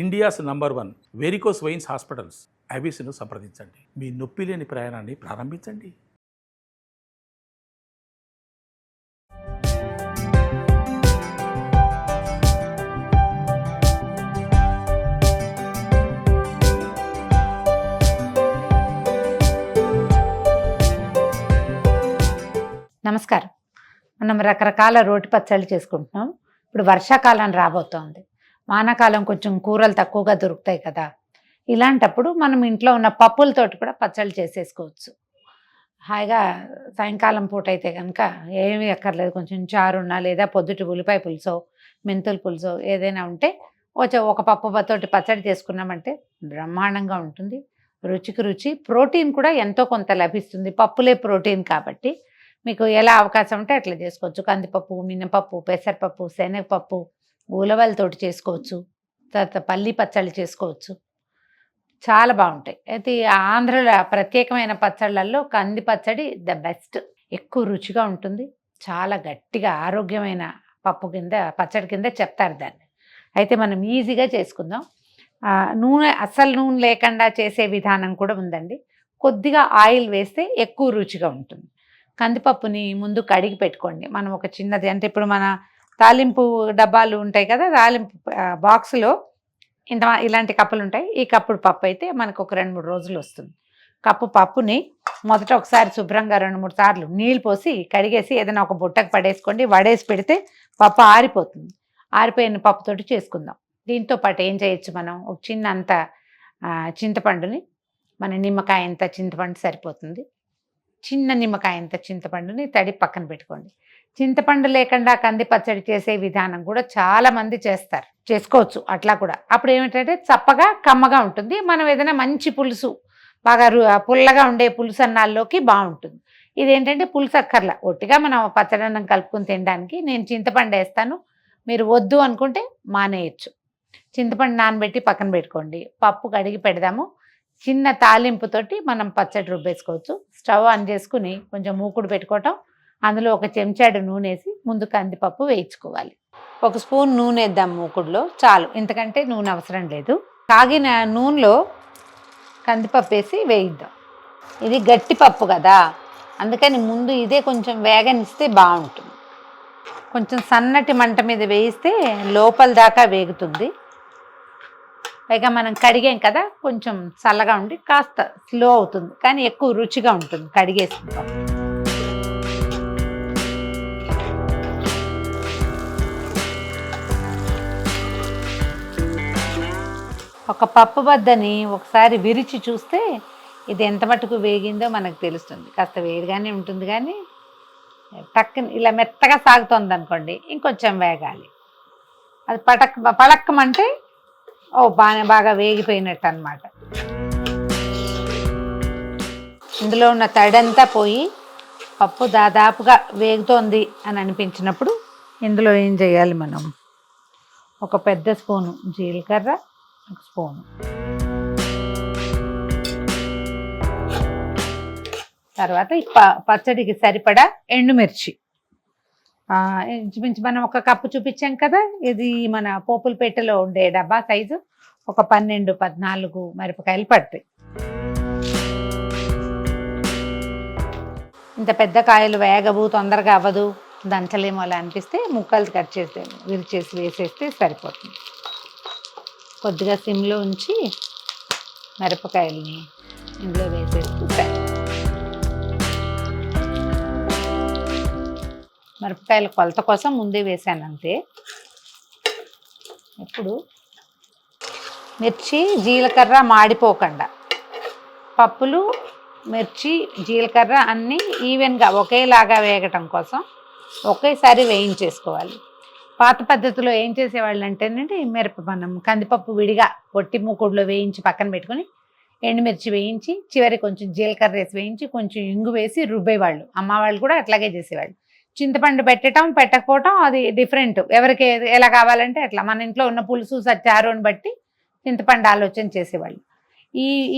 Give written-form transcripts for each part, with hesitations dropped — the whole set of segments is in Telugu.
India's number 1 varicose veins hospitals ఐబీసీను సంప్రదించండి. మీ నొప్పి లేని ప్రయాణాన్ని ప్రారంభించండి. నమస్కారం. మనం రకరకాల రోటి పచ్చళ్ళు చేసుకుంటున్నాం. ఇప్పుడు వర్షాకాలం రాబోతోంది. వానాకాలం కొంచెం కూరలు తక్కువగా దొరుకుతాయి కదా. ఇలాంటప్పుడు మనం ఇంట్లో ఉన్న పప్పులతోటి కూడా పచ్చళ్ళు చేసేసుకోవచ్చు. హాయిగా సాయంకాలం పూట అయితే కనుక ఏమీ అక్కర్లేదు, కొంచెం చారున్నా లేదా పొద్దుటి ఉల్లిపాయ పులుసో మెంతుల పులుసో ఏదైనా ఉంటే ఒక పప్పుతోటి పచ్చడి చేసుకున్నామంటే బ్రహ్మాండంగా ఉంటుంది. రుచికి రుచి, ప్రోటీన్ కూడా ఎంతో కొంత లభిస్తుంది. పప్పులే ప్రోటీన్ కాబట్టి మీకు ఎలా అవకాశం ఉంటే అట్లా చేసుకోవచ్చు. కందిపప్పు, మినపప్పు, పెసరపప్పు, శనగపప్పు, ఉలవలతోటి చేసుకోవచ్చు. తర్వాత పల్లి పచ్చళ్ళు చేసుకోవచ్చు. చాలా బాగుంటాయి. అయితే ఆంధ్రలో ప్రత్యేకమైన పచ్చళ్ళల్లో కంది పచ్చడి ద బెస్ట్. ఎక్కువ రుచిగా ఉంటుంది. చాలా గట్టిగా ఆరోగ్యమైన పప్పు కింద, పచ్చడి కింద చెప్తారు దాన్ని. అయితే మనం ఈజీగా చేసుకుందాం. నూనె, అస్సలు నూనె లేకుండా చేసే విధానం కూడా ఉందండి. కొద్దిగా ఆయిల్ వేస్తే ఎక్కువ రుచిగా ఉంటుంది. కందిపప్పుని ముందు కడిగి పెట్టుకోండి. మనం ఒక చిన్నది, అంటే ఇప్పుడు మన తాలింపు డబ్బాలు ఉంటాయి కదా, తాలింపు బాక్సులో ఇలాంటి కప్పులు ఉంటాయి. ఈ కప్పుడు పప్పు అయితే మనకు ఒక 2-3 రోజులు వస్తుంది. కప్పు పప్పుని మొదట ఒకసారి శుభ్రంగా 2-3 సార్లు నీళ్ళు పోసి కడిగేసి ఏదైనా ఒక బుట్టకు పడేసుకోండి. వడేసి పెడితే పప్పు ఆరిపోతుంది. ఆరిపోయిన పప్పుతోటి చేసుకుందాం. దీంతో పాటు ఏం చేయొచ్చు, మనం ఒక చిన్న అంత చింతపండుని, మన నిమ్మకాయ అంత చింతపండు సరిపోతుంది. చిన్న నిమ్మకాయ అంత చింతపండుని తడి పక్కన పెట్టుకోండి. చింతపండు లేకుండా కంది పచ్చడి చేసే విధానం కూడా చాలా మంది చేసుకోవచ్చు అట్లా కూడా. అప్పుడు ఏమిటంటే చప్పగా కమ్మగా ఉంటుంది. మనం ఏదైనా మంచి పులుసు, బాగా పుల్లగా ఉండే పులుసు అన్నాల్లోకి బాగుంటుంది. ఇదేంటంటే పులుసు అక్కర్లా, ఒట్టిగా మనం పచ్చడన్నం కలుపుకుని తినడానికి నేను చింతపండు వేస్తాను. మీరు వద్దు అనుకుంటే మానేయచ్చు. చింతపండు నానబెట్టి పక్కన పెట్టుకోండి. పప్పు కడిగి పెడదాము. చిన్న తాలింపుతోటి మనం పచ్చడి రుబ్బేసుకోవచ్చు. స్టవ్ ఆన్ చేసుకుని కొంచెం మూకుడు పెట్టుకోవటం, అందులో ఒక చెంచాడు నూనె వేసి ముందు కందిపప్పు వేయించుకోవాలి. 1 స్పూన్ నూనె వేద్దాం మూకుడులో, చాలు, ఇంతకంటే నూనె అవసరం లేదు. కాగిన నూనెలో కందిపప్పు వేసి వేయిద్దాం. ఇది గట్టి పప్పు కదా, అందుకని ముందు ఇదే కొంచెం వేగనిస్తే బాగుంటుంది. కొంచెం సన్నటి మంట మీద వేయిస్తే లోపల దాకా వేగుతుంది. పైగా మనం కడిగాం కదా, కొంచెం చల్లగా ఉండి కాస్త స్లో అవుతుంది, కానీ ఎక్కువ రుచిగా ఉంటుంది కడిగేసుకుంటాం. ఒక పప్పు బద్దని ఒకసారి విరిచి చూస్తే ఇది ఎంత మటుకు వేగిందో మనకు తెలుస్తుంది. కాస్త వేడిగానే ఉంటుంది, కానీ టక్కుని ఇలా మెత్తగా సాగుతుంది అనుకోండి, ఇంకొంచెం వేగాలి. అది పడక్కమంటే బాగా వేగిపోయినట్టు అన్నమాట. ఇందులో ఉన్న తడంతా పోయి పప్పు దాదాపుగా వేగుతోంది అని అనిపించినప్పుడు ఇందులో ఏం చేయాలి, మనం ఒక పెద్ద స్పూను జీలకర్ర, 1 స్పూను, తర్వాత పచ్చడికి సరిపడా ఎండుమిర్చి, ఇంచుమించు మనం ఒక కప్పు చూపించాం కదా, ఇది మన పోపుల పెట్టెలో ఉండే డబ్బా సైజు, ఒక 12-14 మిరపకాయలు పడతాయి. ఇంత పెద్ద కాయలు వేగవు, తొందరగా అవ్వదు, దంచలేమో అలా అనిపిస్తే ముక్కలు కట్ చేసి విరిచేసి వేసేస్తే సరిపోతుంది. కొద్దిగా సిమ్లో ఉంచి మిరపకాయలని ఇందులో వేసేస్తే, మిరపకాయల కొలత కోసం ముందే వేసాను అంతే. ఇప్పుడు మిర్చి, జీలకర్ర మాడిపోకుండా, పప్పులు, మిర్చి, జీలకర్ర అన్నీ ఈవెన్గా ఒకేలాగా వేగటం కోసం ఒకేసారి వేయించేసుకోవాలి. పాత పద్ధతిలో ఏం చేసేవాళ్ళు అంటేనండి, మనం కందిపప్పు విడిగా పొట్టి మూకుడులో వేయించి పక్కన పెట్టుకుని ఎండుమిర్చి వేయించి చివరి కొంచెం జీలకర్ర వేసి వేయించి కొంచెం ఇంగు వేసి రుబ్బేవాళ్ళు. అమ్మవాళ్ళు కూడా అట్లాగే చేసేవాళ్ళు. చింతపండు పెట్టడం పెట్టకపోవటం అది డిఫరెంట్, ఎవరికి ఎలా కావాలంటే అట్లా. మన ఇంట్లో ఉన్న పులుసు చారుని బట్టి చింతపండు ఆలోచన చేసేవాళ్ళు.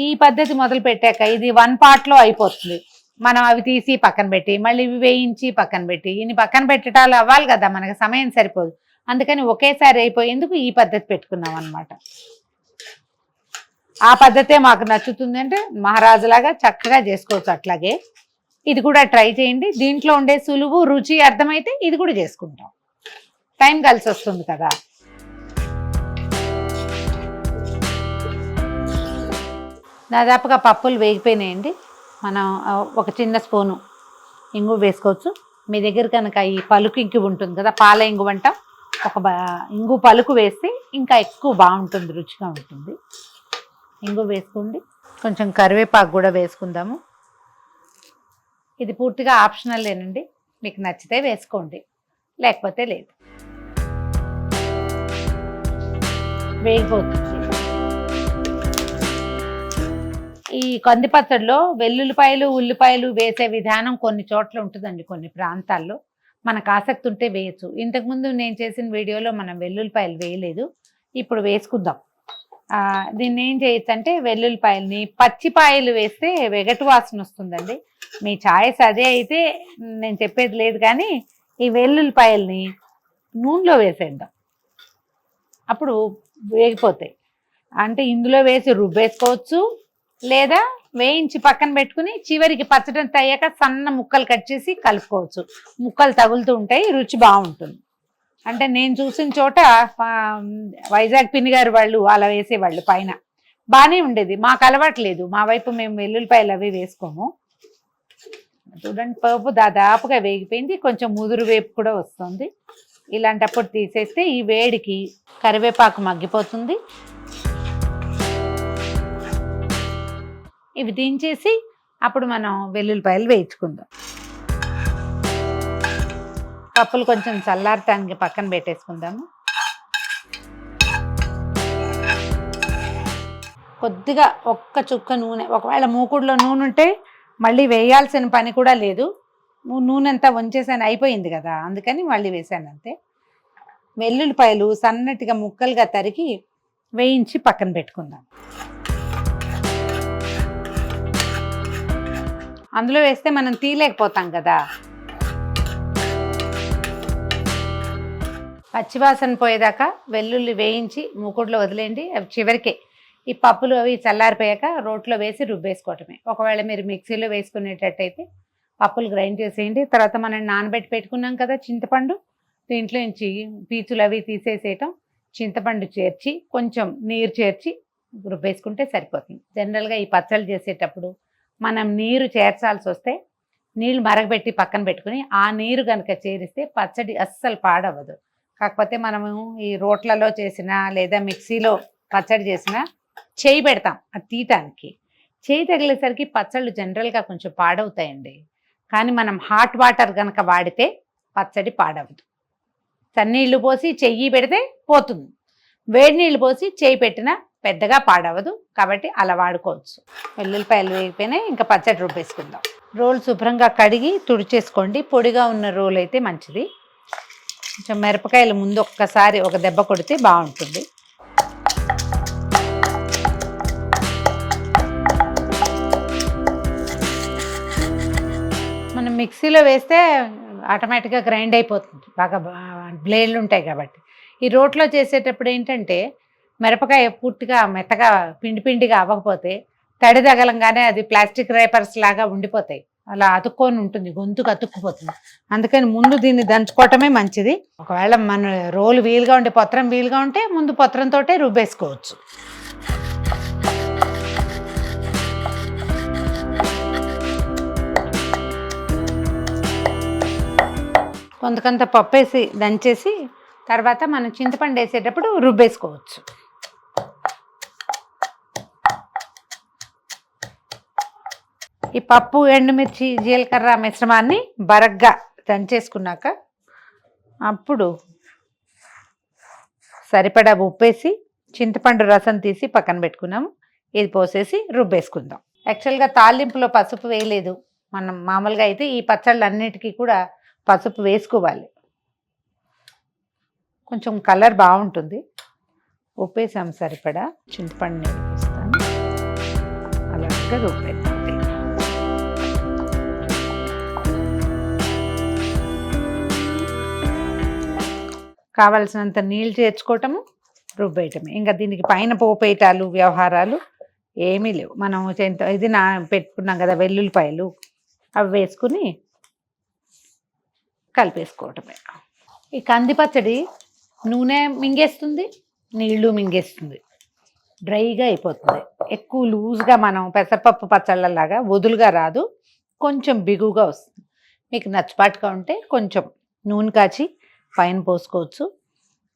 ఈ పద్ధతి మొదలు పెట్టాక ఇది 1 పార్ట్లో అయిపోతుంది. మనం అవి తీసి పక్కన పెట్టి మళ్ళీ ఇవి వేయించి పక్కన పెట్టి ఇన్ని పక్కన పెట్టడాలు అవ్వాలి కదా, మనకు సమయం సరిపోదు. అందుకని ఒకేసారి అయిపోయేందుకు ఈ పద్ధతి పెట్టుకున్నాం అన్నమాట. ఆ పద్ధతే మాకు నచ్చుతుంది అంటే మహారాజులాగా చక్కగా చేసుకోవచ్చు. అట్లాగే ఇది కూడా ట్రై చేయండి. దీంట్లో ఉండే సులువు రుచి అర్థమైతే ఇది కూడా చేసుకుంటాం. టైం కలిసి వస్తుంది కదా. దాదాపుగా పప్పులు వేగిపోయినాయండి. మనం ఒక చిన్న స్పూను ఇంగు వేసుకోవచ్చు. మీ దగ్గర కనుక ఈ పలుకు ఇంగు ఉంటుంది కదా, పాల ఇంగు వంట, ఒక ఇంగు పలుకు వేస్తే ఇంకా ఎక్కువ బాగుంటుంది, రుచిగా ఉంటుంది. ఇంగు వేసుకోండి. కొంచెం కరివేపాకు కూడా వేసుకుందాము. ఇది పూర్తిగా ఆప్షనల్లేనండి, మీకు నచ్చితే వేసుకోండి, లేకపోతే లేదు. వేగిపోతుంది. ఈ కంది పచ్చడిలో వెల్లుల్లిపాయలు ఉల్లిపాయలు వేసే విధానం కొన్ని చోట్ల ఉంటుందండి, కొన్ని ప్రాంతాల్లో. మనకు ఆసక్తి ఉంటే వేయచ్చు. ఇంతకుముందు నేను చేసిన వీడియోలో మనం వెల్లుల్లిపాయలు వేయలేదు, ఇప్పుడు వేసుకుందాం. దీన్ని ఏం చేయొచ్చు అంటే వెల్లుల్లిపాయలని పచ్చిపాయలు వేస్తే వెగటు వాసన వస్తుందండి. మీ ఛాయిస్ అదే అయితే నేను చెప్పేది లేదు, కానీ ఈ వెల్లుల్లిపాయల్ని నూనెలో వేసేద్దాం, అప్పుడు వేగిపోతాయి. అంటే ఇందులో వేసి రుబ్బేసుకోవచ్చు, లేదా వేయించి పక్కన పెట్టుకుని చివరికి పచ్చడంతా అయ్యాక సన్న ముక్కలు కట్ చేసి కలుపుకోవచ్చు. ముక్కలు తగులుతూ ఉంటాయి, రుచి బాగుంటుంది. అంటే నేను చూసిన చోట వైజాగ్ పిన్ని గారు వాళ్ళు అలా వేసేవాళ్ళు, పైన బాగానే ఉండేది. మాకు అలవాట్లేదు, మా వైపు మేము వెల్లుల్లిపాయలు అవి వేసుకోము. చూడండి, పప్పు దాదాపుగా వేగిపోయింది, కొంచెం ముదురు వేపు కూడా వస్తుంది. ఇలాంటప్పుడు తీసేస్తే ఈ వేడికి కరివేపాకు మగ్గిపోతుంది. ఇవి దించేసి అప్పుడు మనం వెల్లుల్లిపాయలు వేయించుకుందాం. పప్పులు కొంచెం చల్లారటానికి పక్కన పెట్టేసుకుందాము. కొద్దిగా ఒక్క చుక్క నూనె, ఒకవేళ మూకుడులో నూనె ఉంటే మళ్ళీ వేయాల్సిన పని కూడా లేదు. నూనె అంతా వంచేసాను, అయిపోయింది కదా, అందుకని మళ్ళీ వేసాను అంతే. వెల్లుల్లిపాయలు సన్నటిగా ముక్కలుగా తరిగి వేయించి పక్కన పెట్టుకుందాం. అందులో వేస్తే మనం తీయలేకపోతాం కదా. పచ్చివాసన పోయేదాకా వెల్లుల్లి వేయించి మూకుడులో వదిలేయండి. అవి చివరికే ఈ పప్పులు అవి చల్లారిపోయాక రోట్లో వేసి రుబ్బేసుకోవటమే. ఒకవేళ మీరు మిక్సీలో వేసుకునేటట్టయితే పప్పులు గ్రైండ్ చేసేయండి. తర్వాత మనం నానబెట్టి పెట్టుకున్నాం కదా చింతపండు, దీంట్లో నుంచి పీచులు అవి తీసేసేయటం, చింతపండు చేర్చి కొంచెం నీరు చేర్చి రుబ్బేసుకుంటే సరిపోతుంది. జనరల్గా ఈ పచ్చళ్ళు చేసేటప్పుడు మనం నీరు చేర్చాల్సి వస్తే నీళ్ళు మరగబెట్టి పక్కన పెట్టుకుని ఆ నీరు కనుక చేరిస్తే పచ్చడి అస్సలు పాడవదు. కాకపోతే మనము ఈ రోట్లలో చేసినా లేదా మిక్సీలో పచ్చడి చేసినా చేయి పెడతాం అది తీయటానికి. చేయి తగిలేసరికి పచ్చళ్ళు జనరల్గా కొంచెం పాడవుతాయండి. కానీ మనం హాట్ వాటర్ కనుక వాడితే పచ్చడి పాడవదు. చన్నీళ్ళు పోసి చెయ్యి పెడితే పోతుంది, వేడి నీళ్ళు పోసి చేయి పెట్టినా పెద్దగా పాడవదు. కాబట్టి అలా వాడుకోవచ్చు. వెల్లుల్లిపాయలు వేగిపోయినాయి, ఇంకా పచ్చడి రుబ్బేసుకుందాం. రోల్ శుభ్రంగా కడిగి తుడిచేసుకోండి. పొడిగా ఉన్న రోల్ అయితే మంచిది. కొంచెం మిరపకాయలు ముందు ఒక్కసారి ఒక దెబ్బ కొడితే బాగుంటుంది. మనం మిక్సీలో వేస్తే ఆటోమేటిక్గా గ్రైండ్ అయిపోతుంది, బాగా బ్లేడ్లు ఉంటాయి కాబట్టి. ఈ రోట్లో చేసేటప్పుడు ఏంటంటే మిరపకాయ పూర్తిగా మెత్తగా పిండిగా అవ్వకపోతే తడి తగలంగానే అది ప్లాస్టిక్ రేపర్స్ లాగా ఉండిపోతాయి, అలా అతుక్కొని ఉంటుంది, గొంతుకు అతుక్కుపోతుంది. అందుకని ముందు దీన్ని దంచుకోవటమే మంచిది. ఒకవేళ మన రోలు వీలుగా ఉంటే, పత్రం వీలుగా ఉంటే ముందు పత్రంతో రుబ్బేసుకోవచ్చు. కొంత పప్పు వేసి దంచేసి తర్వాత మనం చింతపండు వేసేటప్పుడు రుబ్బేసుకోవచ్చు. ఈ పప్పు, ఎండుమిర్చి, జీలకర్ర మిశ్రమాన్ని బరగ్గా దంచేసుకున్నాక అప్పుడు సరిపడా ఉప్పేసి చింతపండు రసం తీసి పక్కన పెట్టుకున్నాము. ఇది పోసేసి రుబ్బేసుకుందాం. యాక్చువల్గా తాలింపులో పసుపు వేయలేదు. మనం మామూలుగా అయితే ఈ పచ్చళ్ళు అన్నిటికీ కూడా పసుపు వేసుకోవాలి, కొంచెం కలర్ బాగుంటుంది. ఉప్పేసాము సరిపడా, చింతపండు నీళ్ళు వేస్తాను, అలాగే రుబ్బేద్దాం. కావలసినంత నీళ్ళు చేర్చుకోవటము, రుబ్బేయటమే. ఇంకా దీనికి పైన పోపేయటాలు వ్యవహారాలు ఏమీ లేవు. మనం ఇది పెట్టుకున్నాం కదా వెల్లుల్లిపాయలు, అవి వేసుకుని కలిపేసుకోవటమే. ఈ కంది పచ్చడి నూనె మింగేస్తుంది, నీళ్లు మింగేస్తుంది, డ్రైగా అయిపోతుంది. ఎక్కువ లూజ్గా మనం పెసరపప్పు పచ్చళ్ళలాగా వదులుగా రాదు, కొంచెం బిగుగా వస్తుంది. మీకు నచ్చపాటుగా ఉంటే కొంచెం నూనె కాచి పైన పోసుకోవచ్చు.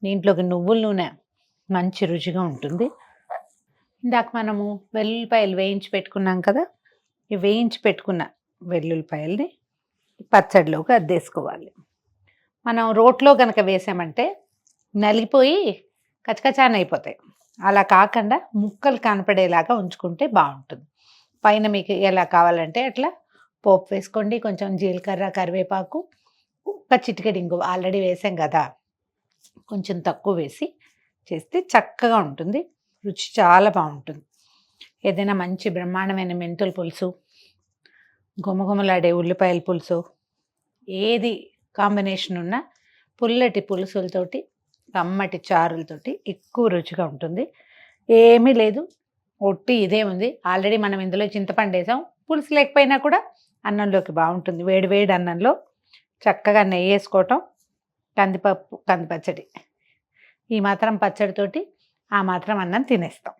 దీంట్లోకి నువ్వుల నూనె మంచి రుచిగా ఉంటుంది. ఇందాక మనము వెల్లుల్లిపాయలు వేయించి పెట్టుకున్నాం కదా, ఈ వేయించి పెట్టుకున్న వెల్లుల్లిపాయల్ని పచ్చడిలోకి అద్దేసుకోవాలి. మనం రోట్లో కనుక వేసామంటే నలిగిపోయి కచకచాన అయిపోతాయి. అలా కాకుండా ముక్కలు కనపడేలాగా ఉంచుకుంటే బాగుంటుంది. పైన మీకు ఎలా కావాలంటే అట్లా పోపు వేసుకోండి. కొంచెం జీలకర్ర, కరివేపాకు, ఒక చిటికెడు ఇంగువ ఆల్రెడీ వేసాం కదా, కొంచెం తక్కువ వేసి చేస్తే చక్కగా ఉంటుంది. రుచి చాలా బాగుంటుంది. ఏదైనా మంచి బ్రహ్మాండమైన మెంతుల పులుసు, గుమగుమలాడే ఉల్లిపాయల పులుసు, ఏది కాంబినేషన్ ఉన్నా పుల్లటి పులుసులతోటి, కమ్మటి చారులతోటి ఎక్కువ రుచిగా ఉంటుంది. ఏమీ లేదు, ఒట్టి ఇదే ఉంది. ఆల్రెడీ మనం ఇందులో చింతపండు వేసాం. పులుసు లేకపోయినా కూడా అన్నంలోకి బాగుంటుంది. వేడి వేడి అన్నంలో చక్కగా నెయ్యి వేసుకోవటం, కందిపప్పు, కంది పచ్చడి, ఈ మాత్రం పచ్చడితోటి ఆ మాత్రం అన్నం తినేస్తాం.